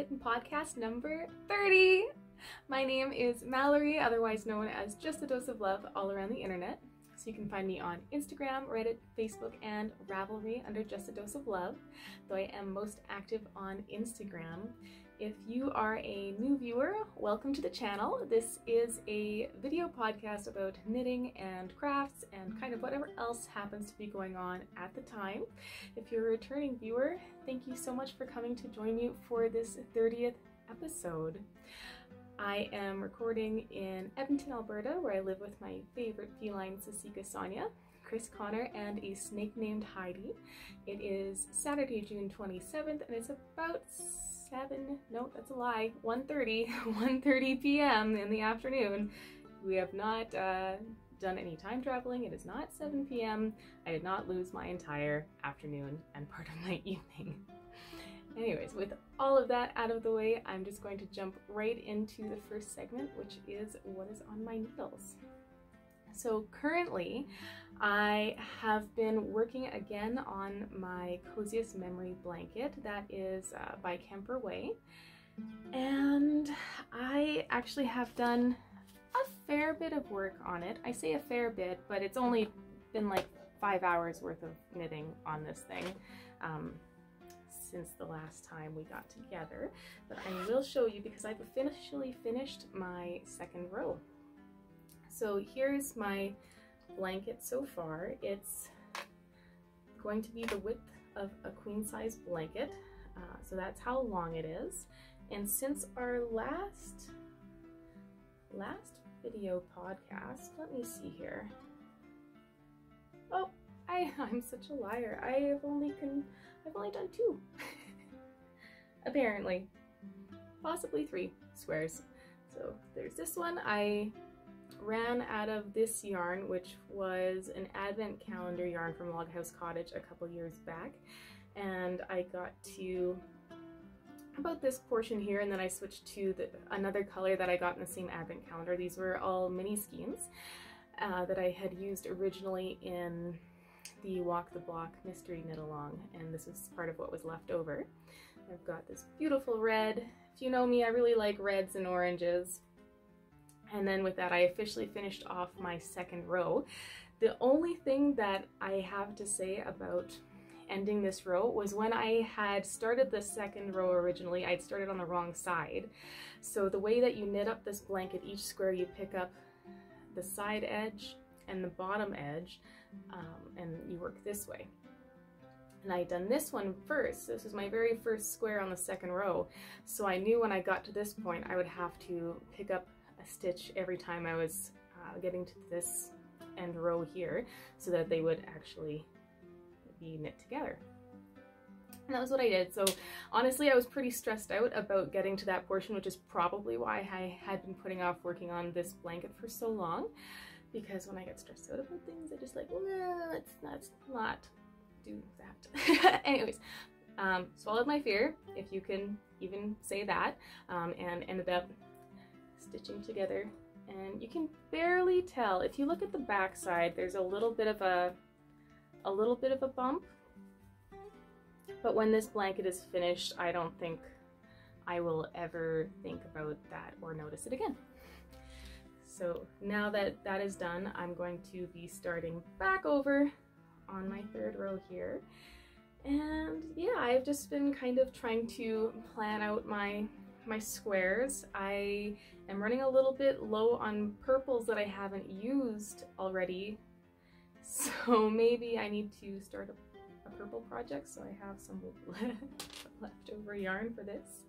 Kitten podcast number 30. My name is Mallory, otherwise known as Just a Dose of Love all around the internet. So you can find me on Instagram, Reddit, Facebook, and Ravelry under Just a Dose of Love, though I am most active on Instagram. If you are a new viewer, welcome to the channel. This is a video podcast about knitting and crafts and kind of whatever else happens to be going on at the time. If you're a returning viewer, thank you so much for coming to join me for this 30th episode. I am recording in Edmonton, Alberta, where I live with my favorite feline, Sasika Sonia, Chris Connor, and a snake named Heidi. It is Saturday, June 27th, and it's about 1:30 p.m. in the afternoon. We have not done any time traveling. It is not 7 p.m. I did not lose my entire afternoon and part of my evening. Anyways, with all of that out of the way, I'm just going to jump right into the first segment, which is what is on my needles. So currently, I have been working again on my Coziest Memory blanket that is by Kemper Way, and I actually have done a fair bit of work on it. I say a fair bit, but it's only been like 5 hours worth of knitting on this thing since the last time we got together, but I will show you because I've officially finished my second row. So here's my blanket so far. It's going to be the width of a queen size blanket, so that's how long it is. And since our last video podcast, let me see here. Oh, I'm such a liar. I've only done 2. Apparently, possibly 3 squares. So there's this one. I ran out of this yarn, which was an advent calendar yarn from Log House Cottage a couple years back, and I got to about this portion here, and then I switched to another color that I got in the same advent calendar. These were all mini skeins that I had used originally in the Walk the Block mystery knit along, and this is part of what was left over. I've got this beautiful red. If you know me, I really like reds and oranges. And then with that, I officially finished off my second row. The only thing that I have to say about ending this row was when I had started the second row originally, I'd started on the wrong side. So the way that you knit up this blanket, each square you pick up the side edge and the bottom edge, and you work this way. And I had done this one first. This was my very first square on the second row. So I knew when I got to this point, I would have to pick up a stitch every time I was getting to this end row here, so that they would actually be knit together. And that was what I did. So honestly, I was pretty stressed out about getting to that portion, which is probably why I had been putting off working on this blanket for so long, because when I get stressed out about things, I just like, well, let's not do that. Anyways, swallowed my fear, if you can even say that, and ended up stitching together, and you can barely tell. If you look at the back side, there's a little bit of a bump, but when this blanket is finished, I don't think I will ever think about that or notice it again. So now that that is done, I'm going to be starting back over on my third row here. And yeah, I've just been kind of trying to plan out my squares. I am running a little bit low on purples that I haven't used already, so maybe I need to start a purple project so I have some leftover yarn for this.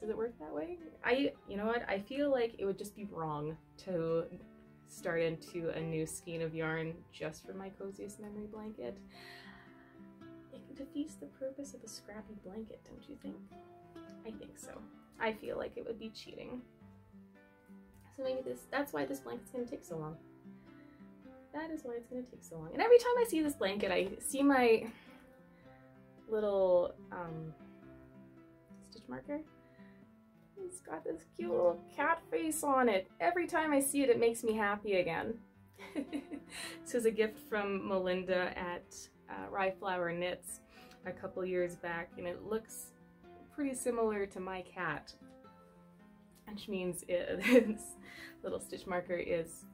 Does it work that way? You know what, I feel like it would just be wrong to start into a new skein of yarn just for my Coziest Memory blanket. It defeats the purpose of a scrappy blanket, don't you think? I think so. I feel like it would be cheating. So maybe that's why this blanket's gonna take so long. That is why it's gonna take so long. And every time I see this blanket, I see my little stitch marker. It's got this cute little cat face on it. Every time I see it, it makes me happy again. This is a gift from Melinda at Rye Flower Knits a couple years back, and it looks pretty similar to my cat, which means this little stitch marker is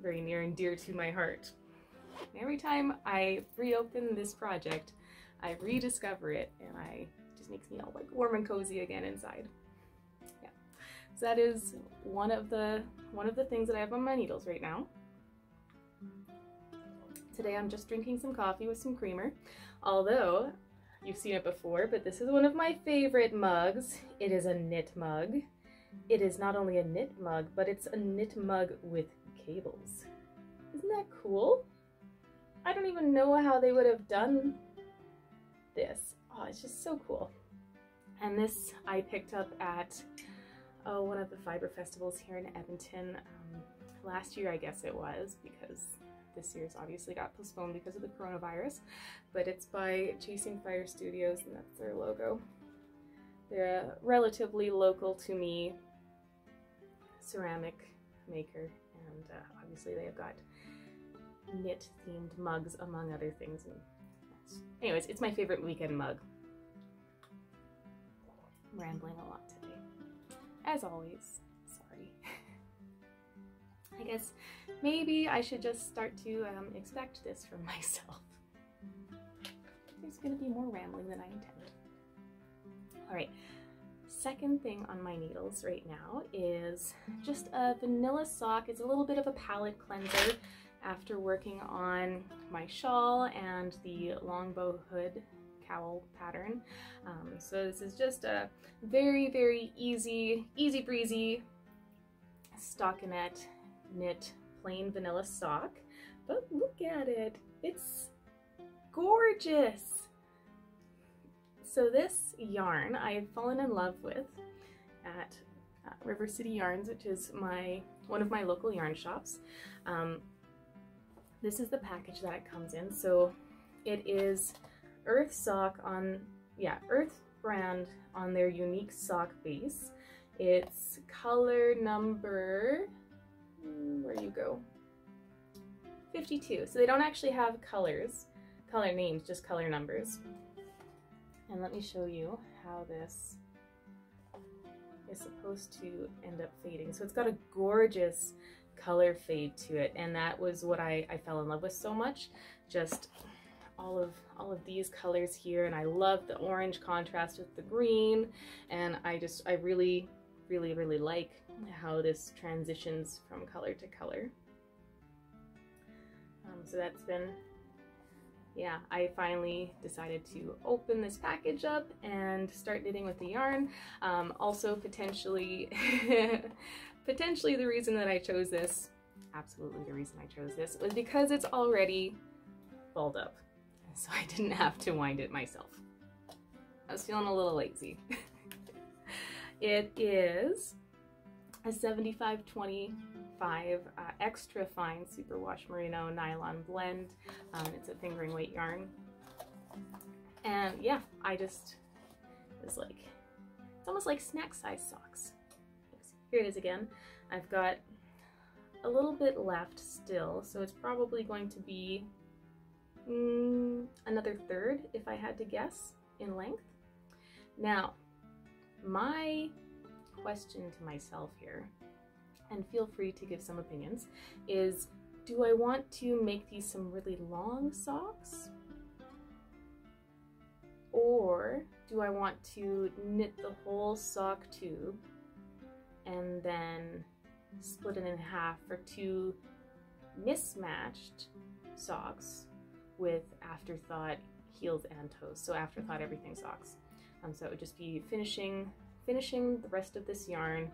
very near and dear to my heart. Every time I reopen this project, I rediscover it, and it just makes me all like warm and cozy again inside. Yeah, so that is one of the things that I have on my needles right now. Today I'm just drinking some coffee with some creamer, although you've seen it before, but this is one of my favorite mugs. It is a knit mug. It is not only a knit mug, but it's a knit mug with cables. Isn't that cool? I don't even know how they would have done this. Oh, it's just so cool. And this I picked up at one of the fiber festivals here in Edmonton last year, I guess it was, because this year's obviously got postponed because of the coronavirus, but it's by Chasing Fire Studios, and that's their logo. They're a relatively local to me ceramic maker, and obviously they have got knit themed mugs among other things. And anyways, it's my favorite weekend mug. I'm rambling a lot today, as always. Sorry. I guess maybe I should just start to expect this from myself. There's gonna be more rambling than I intend. Alright, second thing on my needles right now is just a vanilla sock. It's a little bit of a palette cleanser after working on my shawl and the longbow hood cowl pattern. So this is just a very, very easy breezy stockinette knit plain vanilla sock, but look at it, it's gorgeous. So this yarn I've fallen in love with at River City Yarns, which is one of my local yarn shops. This is the package that it comes in. So it is Earth sock on, Earth brand on their unique sock base. It's color number, where do you go? 52. So they don't actually have color names, just color numbers. And let me show you how this is supposed to end up fading. So it's got a gorgeous color fade to it, and that was what I fell in love with so much. Just all of these colors here, and I love the orange contrast with the green, and I really like how this transitions from color to color. So that's been, yeah, I finally decided to open this package up and start knitting with the yarn. Also potentially the reason that I chose this, absolutely the reason I chose this, was because it's already balled up, so I didn't have to wind it myself. I was feeling a little lazy. It is a 75-25 extra fine superwash merino nylon blend. It's a fingering weight yarn, and yeah, I just was like, it's almost like snack size socks. Here it is again. I've got a little bit left still, so it's probably going to be another third, if I had to guess, in length. Now, my question to myself here, and feel free to give some opinions, is do I want to make these some really long socks? Or do I want to knit the whole sock tube and then split it in half for two mismatched socks with afterthought heels and toes, so afterthought everything socks. So it would just be finishing the rest of this yarn,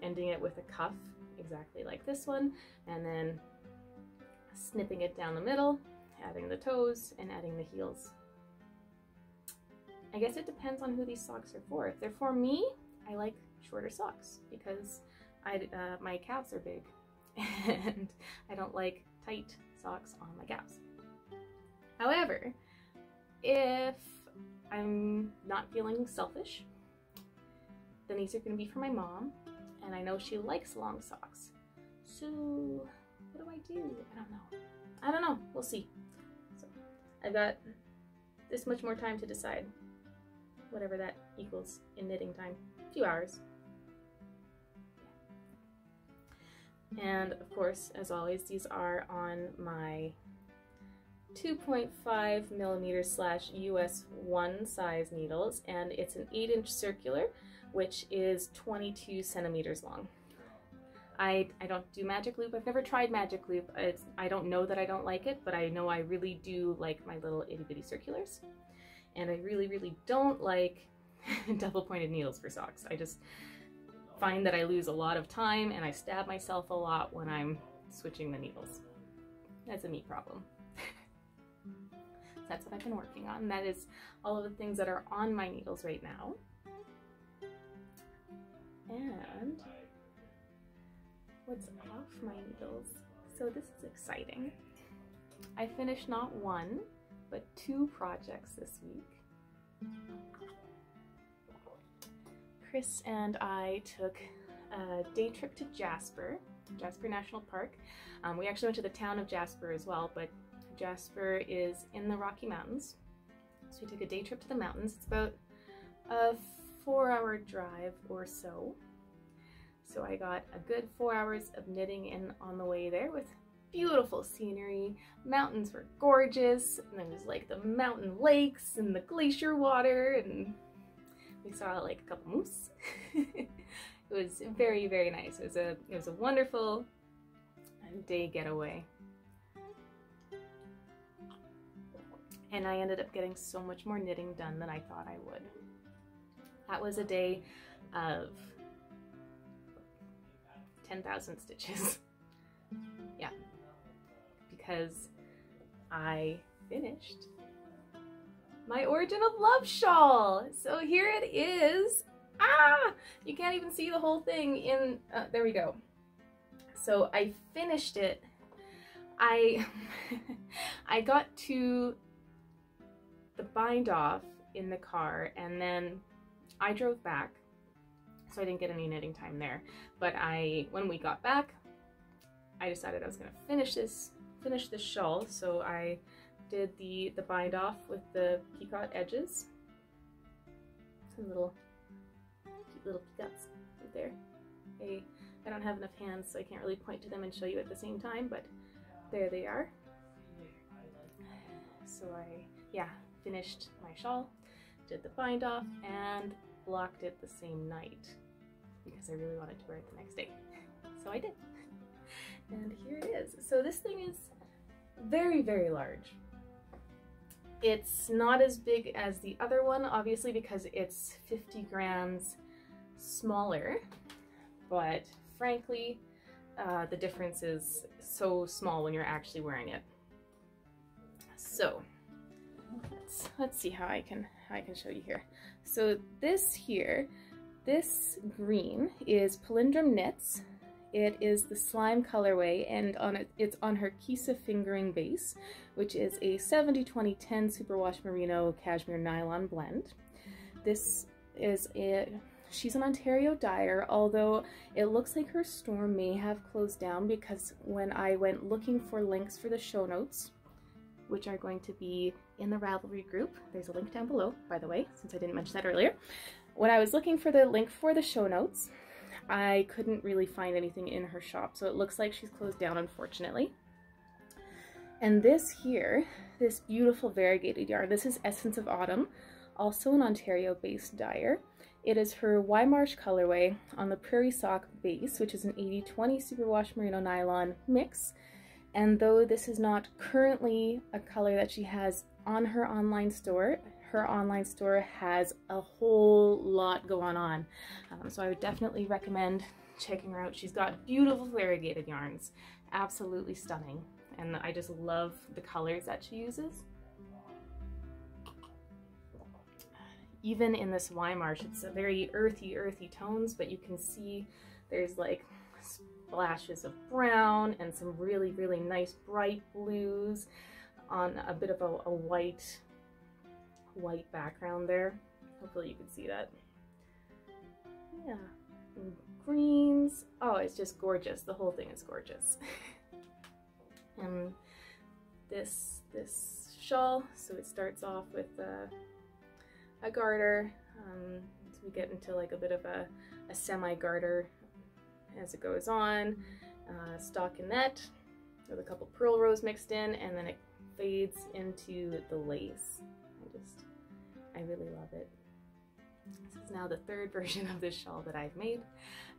ending it with a cuff exactly like this one, and then snipping it down the middle, adding the toes and adding the heels. I guess it depends on who these socks are for. If they're for me, I like shorter socks because my calves are big and I don't like tight socks on my calves. However, if I'm not feeling selfish, then these are going to be for my mom, and I know she likes long socks. So what do I do? I don't know. We'll see. So I've got this much more time to decide. whatever that equals in knitting time, a few hours. And of course, as always, these are on my 2.5 millimeters / US 1 size needles, and it's an 8-inch circular, which is 22 centimeters long. I don't do magic loop. I've never tried magic loop. I don't know that I don't like it, but I know I really do like my little itty bitty circulars. And I really don't like double pointed needles for socks. I just find that I lose a lot of time and I stab myself a lot when I'm switching the needles. That's a me problem. That's what I've been working on. That is all of the things that are on my needles right now. And what's off my needles? So this is exciting. I finished not 1, but 2 projects this week. Chris and I took a day trip to Jasper National Park. We actually went to the town of Jasper as well, but Jasper is in the Rocky Mountains. So we took a day trip to the mountains. It's about a 4-hour drive or so. So I got a good 4 hours of knitting in on the way there with beautiful scenery. Mountains were gorgeous, and there was like the mountain lakes and the glacier water, and we saw like a couple moose. It was very nice. It was a wonderful day getaway. And I ended up getting so much more knitting done than I thought I would. That was a day of 10,000 stitches. Yeah, because I finished my Origin of Love shawl. So here it is. Ah, you can't even see the whole thing in, there we go. So I finished it. I got to the bind off in the car, and then I drove back, so I didn't get any knitting time there. But when we got back, I decided I was gonna finish this shawl. So I did the bind off with the peacock edges. Some cute little peacocks right there. I don't have enough hands, so I can't really point to them and show you at the same time, but there they are. So I finished my shawl, did the bind off, and blocked it the same night because I really wanted to wear it the next day. So I did. And here it is. So this thing is very large. It's not as big as the other one, obviously, because it's 50 grams smaller, but frankly, the difference is so small when you're actually wearing it. So let's see how I can show you here. So this green is Palindrome Knits. It is the slime colorway, and it's on her Kisa fingering base, which is a 70-20-10 superwash merino cashmere nylon blend. She's an Ontario dyer, although it looks like her store may have closed down, because when I went looking for links for the show notes, which are going to be in the Ravelry group, there's a link down below, by the way, since I didn't mention that earlier. When I was looking for the link for the show notes, I couldn't really find anything in her shop, so it looks like she's closed down, unfortunately. And this here, this beautiful variegated yarn, this is Essence of Autumn, also an Ontario-based dyer. It is her Y-Marsh colorway on the Prairie Sock base, which is an 80-20 superwash merino nylon mix. And though this is not currently a color that she has on her online store has a whole lot going on. So I would definitely recommend checking her out. She's got beautiful variegated yarns, absolutely stunning. And I just love the colors that she uses. Even in this Y-Marsh, it's a very earthy tones, but you can see there's like splashes of brown and some really nice bright blues on a bit of a white background there. Hopefully you can see that. Yeah, and greens. Oh, it's just gorgeous. The whole thing is gorgeous. And this shawl, so it starts off with a garter. So we get into like a bit of a semi-garter as it goes on. Stockinette with a couple purl rows mixed in, and then it fades into the lace. I really love it. This is now the third version of this shawl that I've made.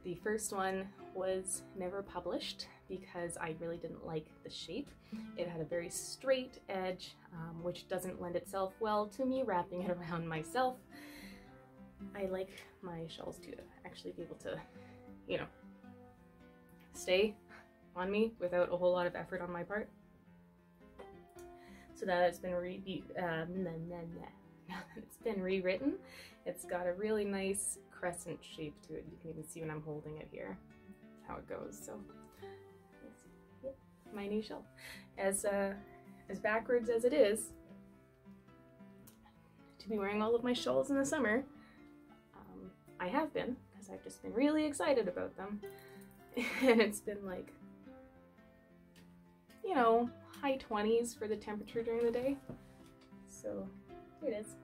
The first one was never published because I really didn't like the shape. It had a very straight edge, which doesn't lend itself well to me wrapping it around myself. I like my shawls to actually be able to, you know, stay on me without a whole lot of effort on my part. So that it's been rewritten. It's got a really nice crescent shape to it. You can even see when I'm holding it here how it goes. So yeah, my new shawl, as backwards as it is to be wearing all of my shawls in the summer. I have been, because I've just been really excited about them. And it's been like, you know, high 20s for the temperature during the day. So here it is.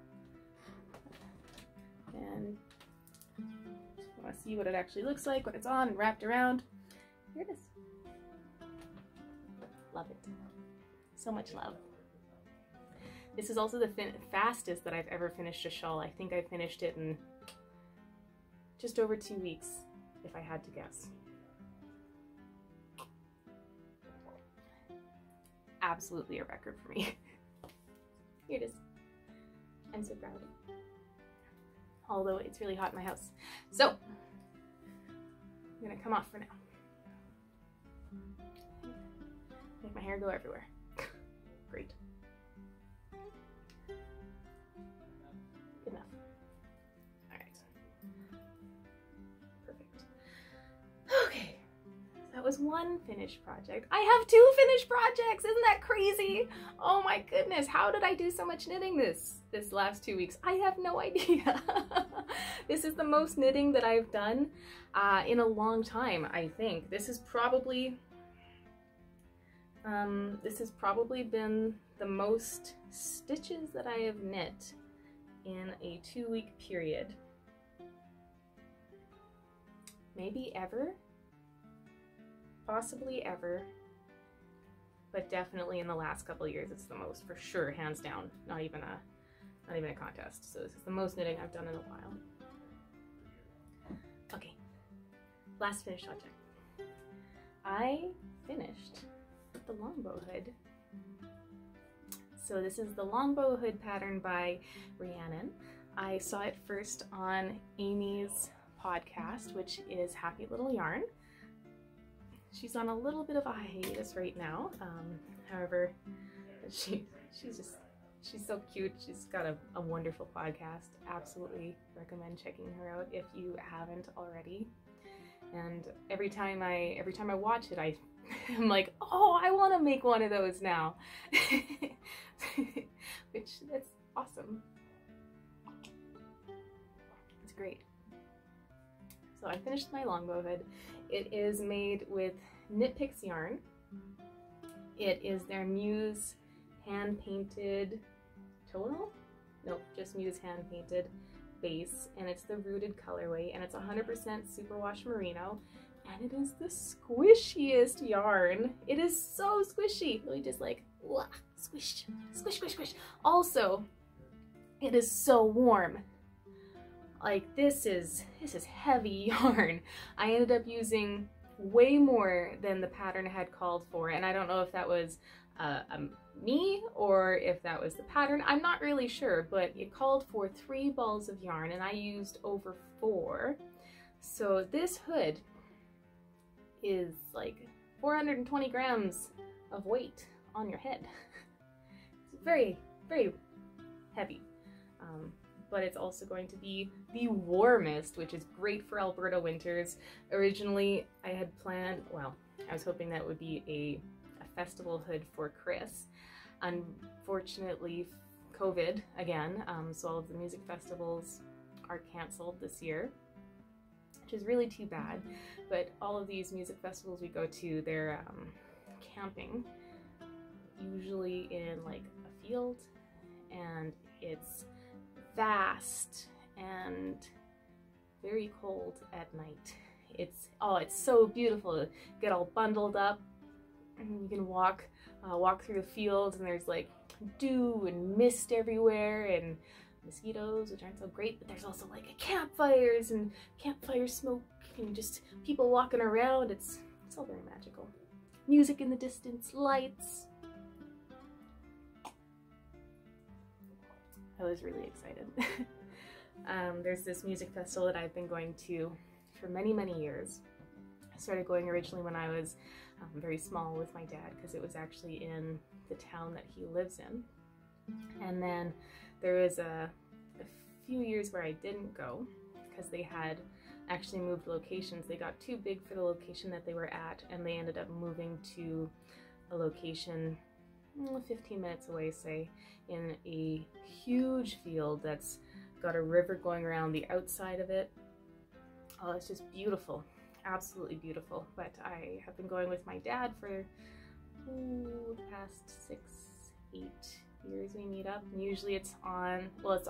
And just want to see what it actually looks like when it's on and wrapped around. Here it is. Love it. So much love. This is also the fastest that I've ever finished a shawl. I think I finished it in just over 2 weeks, if I had to guess. Absolutely a record for me. Here it is. I'm so proud. Although it's really hot in my house. So, I'm gonna come off for now. Make my hair go everywhere. Great. Good enough. Alright. Perfect. Okay. That was one finished project. I have 2 finished projects! Isn't that crazy? Oh my goodness, how did I do so much knitting this last 2 weeks? I have no idea. This is the most knitting that I've done in a long time, I think. This has probably been the most stitches that I have knit in a 2-week period. Maybe ever. Possibly ever, but definitely in the last couple of years it's the most, for sure, hands down. Not even a contest. So this is the most knitting I've done in a while. Okay, last finished project. I finished the longbow hood. So this is the longbow hood pattern by Rhiannon. I saw it first on Amy's podcast, which is Happy Little Yarn. She's on a little bit of a hiatus right now. However, she's so cute. She's got a wonderful podcast. Absolutely recommend checking her out if you haven't already. And every time I watch it, I'm like, oh, I want to make one of those now. Which, that's awesome. It's great. So I finished my longbow hood. It is made with Knit Picks yarn. It is their Muse hand-painted tonal? Nope, just Muse hand-painted base, and it's the rooted colorway, and it's 100% superwash merino, and it is the squishiest yarn. It is so squishy. Really just like, wah, squish, squish, squish, squish. Also, it is so warm. Like, this is heavy yarn. I ended up using way more than the pattern had called for, and I don't know if that was me or if that was the pattern. I'm not really sure, but it called for 3 balls of yarn and I used over 4. So this hood is like 420 grams of weight on your head. It's very, very heavy. But it's also going to be the warmest, which is great for Alberta winters. Originally, I had planned, well, I was hoping that would be a festival hood for Chris. Unfortunately, COVID again, so all of the music festivals are canceled this year, which is really too bad. But all of these music festivals we go to, they're camping, usually in like a field, and it's vast and very cold at night. It's so beautiful to get all bundled up, and you can walk through the fields, and there's like dew and mist everywhere and mosquitoes, which aren't so great, but there's also like campfires and campfire smoke and just people walking around. It's all very magical. Music in the distance, lights. I was really excited. There's this music festival that I've been going to for many, many years. I started going originally when I was very small with my dad, because it was actually in the town that he lives in. And then there was a few years where I didn't go because they had actually moved locations. They got too big for the location that they were at, and they ended up moving to a location 15 minutes away, say, in a huge field that's got a river going around the outside of it. Oh, it's just beautiful. Absolutely beautiful. But I have been going with my dad for the past 6, 8 years. We meet up, and usually it's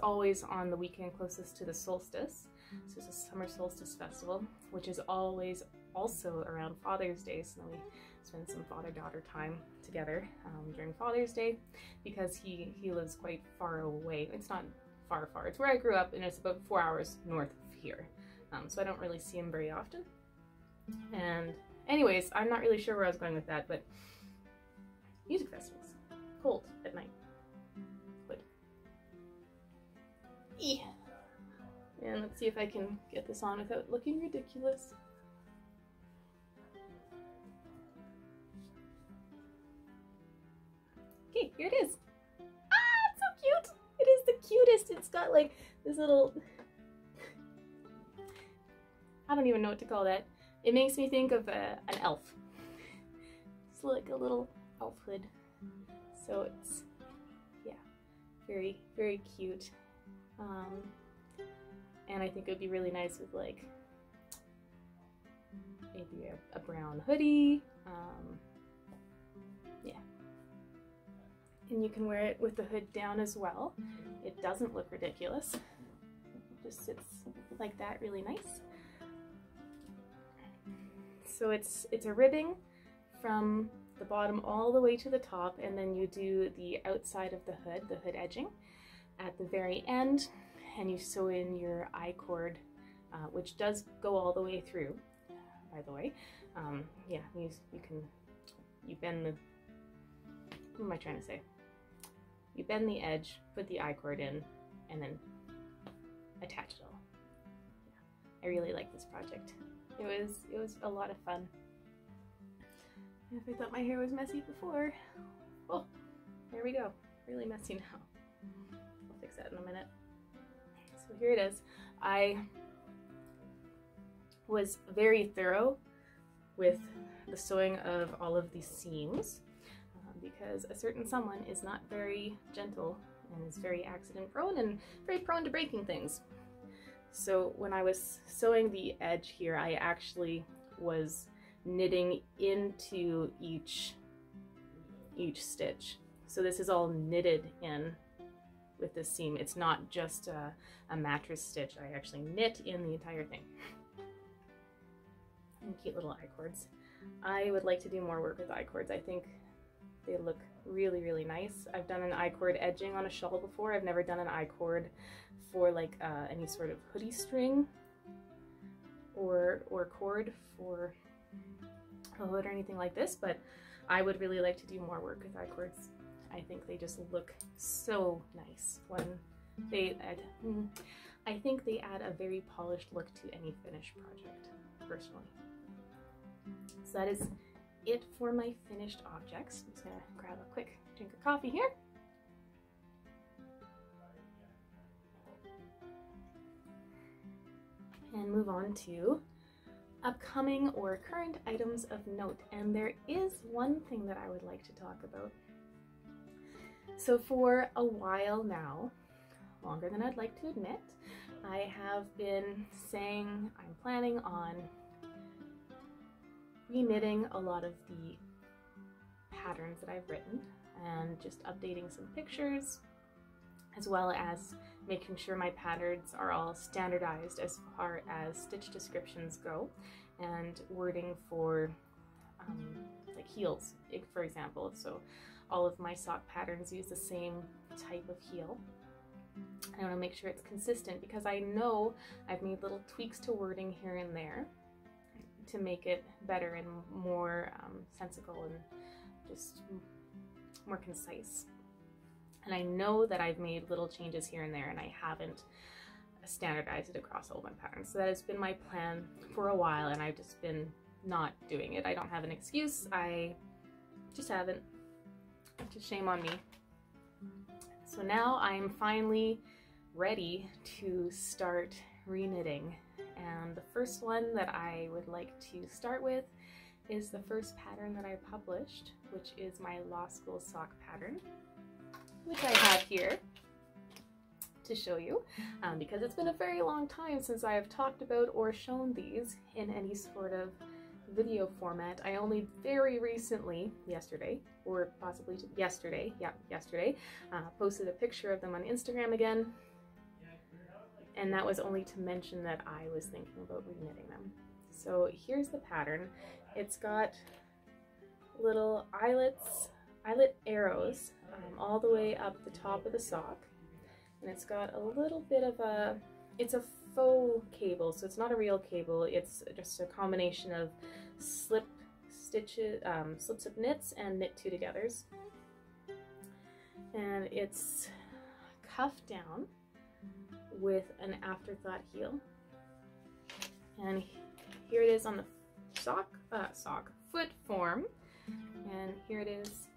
always on the weekend closest to the solstice. So it's a summer solstice festival, which is always also around Father's Day, so then we spend some father-daughter time together during Father's Day, because he lives quite far away. It's not far, it's where I grew up, and it's about 4 hours north of here. So I don't really see him very often. And anyways, I'm not really sure where I was going with that, but music festivals. Cold at night. Good. Yeah. And let's see if I can get this on without looking ridiculous. Okay, here it is. Ah, it's so cute! It is the cutest. It's got like this little... I don't even know what to call that. It makes me think of an elf. It's like a little elf hood. So it's, yeah, very, very cute. And I think it would be really nice with like maybe a brown hoodie. Yeah. And you can wear it with the hood down as well. It doesn't look ridiculous. It just sits like that, really nice. So it's a ribbing from the bottom all the way to the top, and then you do the outside of the hood edging at the very end, and you sew in your I-cord, which does go all the way through, by the way. Yeah, you bend the, what am I trying to say? You bend the edge, put the I-cord in, and then attach it all. Yeah, I really like this project. It was a lot of fun. And if I thought my hair was messy before, oh, there we go. Really messy now. I'll fix that in a minute. So here it is. I was very thorough with the sewing of all of these seams because a certain someone is not very gentle and is very accident prone and very prone to breaking things. So when I was sewing the edge here, I actually was knitting into each stitch. So this is all knitted in with this seam. It's not just a mattress stitch. I actually knit in the entire thing. And cute little I-cords. I would like to do more work with I-cords. I think they look really, really nice. I've done an I-cord edging on a shawl before. I've never done an I-cord for like any sort of hoodie string or cord for a hood or anything like this, but I would really like to do more work with I-cords. I think they just look so nice when they add, I think they add a very polished look to any finished project, personally. So that is it for my finished objects. I'm just gonna grab a quick drink of coffee here. And move on to upcoming or current items of note. And there is one thing that I would like to talk about. So for a while now, longer than I'd like to admit, I have been saying I'm planning on reknitting a lot of the patterns that I've written and just updating some pictures as well as making sure my patterns are all standardized as far as stitch descriptions go, and wording for like heels, for example. So all of my sock patterns use the same type of heel. I want to make sure it's consistent because I know I've made little tweaks to wording here and there to make it better and more sensical and just more concise. And I know that I've made little changes here and there, and I haven't standardized it across all my patterns. So that has been my plan for a while, and I've just been not doing it. I don't have an excuse. I just haven't. Just shame on me. So now I'm finally ready to start reknitting. And the first one that I would like to start with is the first pattern that I published, which is my law school sock pattern, which I have here to show you, because it's been a very long time since I have talked about or shown these in any sort of video format. I only very recently, yesterday, or possibly yesterday, posted a picture of them on Instagram again, and that was only to mention that I was thinking about reknitting them. So here's the pattern. It's got little eyelet arrows all the way up the top of the sock, and it's got a little bit of it's a faux cable, so it's not a real cable, it's just a combination of slip slip knits and knit two togethers, and it's cuffed down with an afterthought heel, and here it is on the foot form, and here it is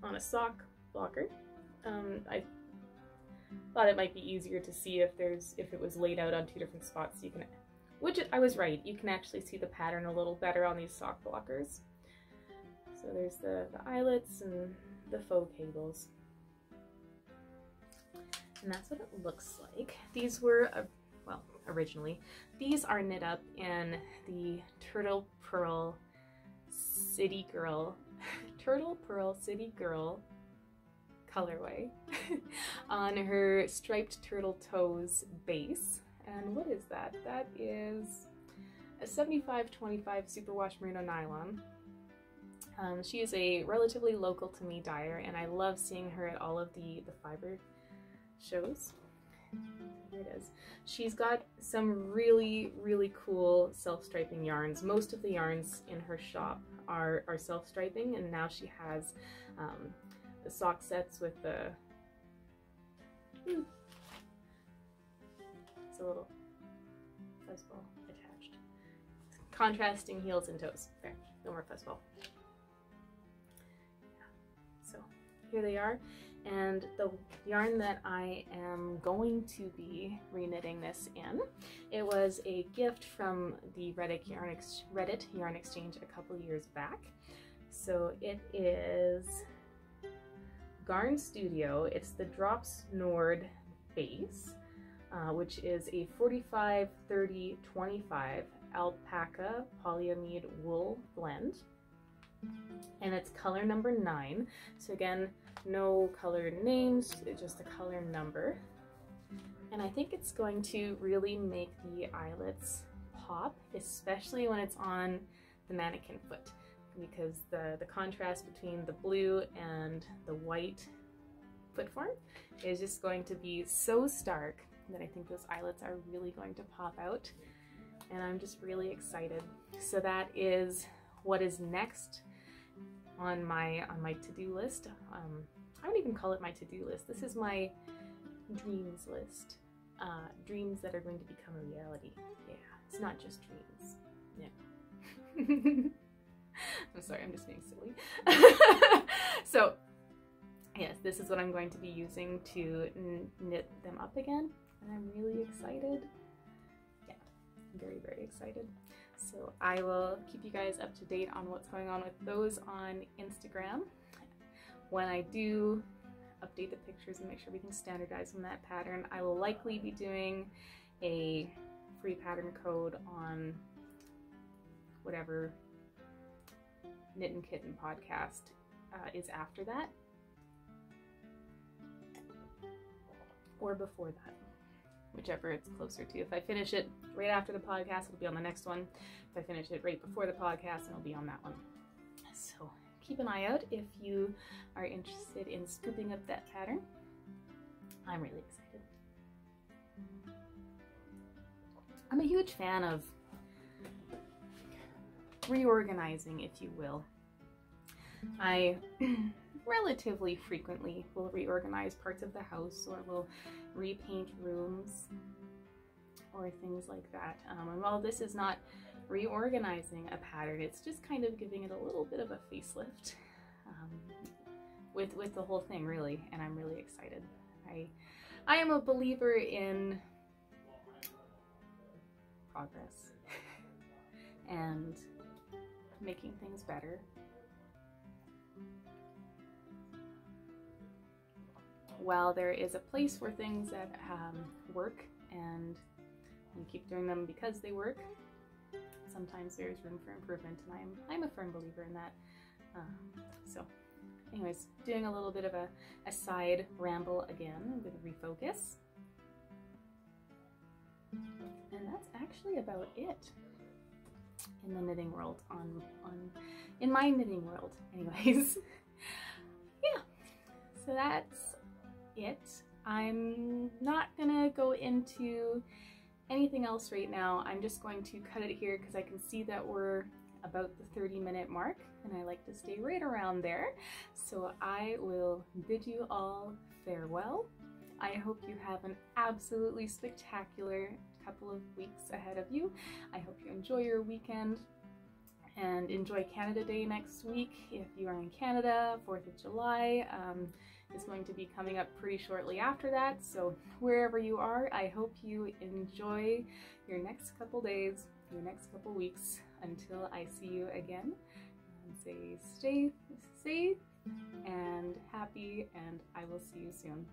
on a sock blocker. I thought it might be easier to see if it was laid out on two different spots, so you can, which I was right, you can actually see the pattern a little better on these sock blockers. So there's the eyelets and the faux cables, and that's what it looks like. These were well, originally these are knit up in the Turtle Pearl City Girl colorway on her striped turtle toes base. And what is that? That is a 75/25 superwash merino nylon. She is a relatively local to me dyer, and I love seeing her at all of the fiber shows. Here it is. She's got some really, really cool self-striping yarns. Most of the yarns in her shop are self-striping, and now she has the sock sets with the it's a little fuzzball attached. Contrasting heels and toes. There, no more fuzzball. So here they are, and the yarn that I am going to be reknitting this in, it was a gift from the Reddit yarn exchange a couple years back. So it is Garn Studio. It's the Drops Nord base, which is a 45/30/25 alpaca polyamide wool blend, and it's color number 9. So again, no color names, just the color number. And I think it's going to really make the eyelets pop, especially when it's on the mannequin foot, because the contrast between the blue and the white foot form is just going to be so stark that I think those eyelets are really going to pop out, and I'm just really excited. So that is what is next on my to-do list. I don't even call it my to-do list. This is my dreams list. Dreams that are going to become a reality. Yeah, it's not just dreams. Yeah. I'm sorry, I'm just being silly. So, yes, this is what I'm going to be using to knit them up again, and I'm really excited. Yeah, I'm very, very excited. So I will keep you guys up to date on what's going on with those on Instagram. When I do update the pictures and make sure we can standardize on that pattern, I will likely be doing a free pattern code on whatever Knittin Kitten podcast is after that. or before that, whichever it's closer to. If I finish it right after the podcast, it'll be on the next one. If I finish it right before the podcast, it'll be on that one. So keep an eye out if you are interested in scooping up that pattern. I'm really excited. I'm a huge fan of reorganizing, if you will. I relatively frequently will reorganize parts of the house, or will repaint rooms or things like that. And while this is not reorganizing a pattern, it's just kind of giving it a little bit of a facelift with the whole thing, really, and I'm really excited. I am a believer in progress and making things better. While there is a place for things that work and you keep doing them because they work, sometimes there's room for improvement, and I'm a firm believer in that. So anyways, doing a little bit of a side ramble again. I'm going to refocus. And that's actually about it in the knitting world, in my knitting world anyways. Yeah, so that's it. I'm not gonna go into anything else right now. I'm just going to cut it here because I can see that we're about the 30-minute mark, and I like to stay right around there. So I will bid you all farewell. I hope you have an absolutely spectacular couple of weeks ahead of you. I hope you enjoy your weekend and enjoy Canada Day next week. If you are in Canada, 4th of July is going to be coming up pretty shortly after that. So wherever you are, I hope you enjoy your next couple days, your next couple weeks, until I see you again. And stay safe and happy, and I will see you soon.